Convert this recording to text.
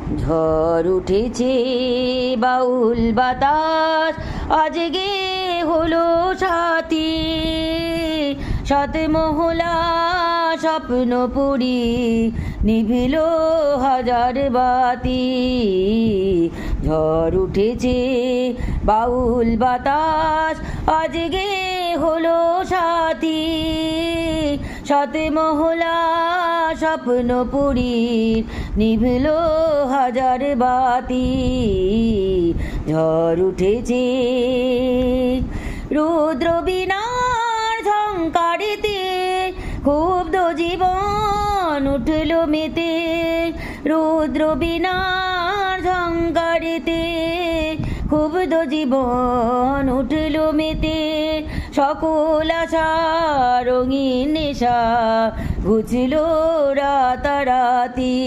ঝড় উঠেছে বাউল বাতাস আজকে হলো সাথী, সাত মহলা স্বপ্নপুরী নিভিল হাজার বাতি। ঝড় উঠেছে বাউল বাতাস আজকে হলো সাথী, সাত মহলা স্বপ্নপুরীর নিভিল হাজার বাতি। ঝড় উঠেছে রুদ্র বীণার ঝংকারেতে ক্ষুব্ধ জীবন উঠল মেতে, রুদ্র বীণার ঝংকারেতে ক্ষুব্ধ জীবন উঠল মেতে। সকল আশা রঙিন নেশা ঘুচল রাতারাতি।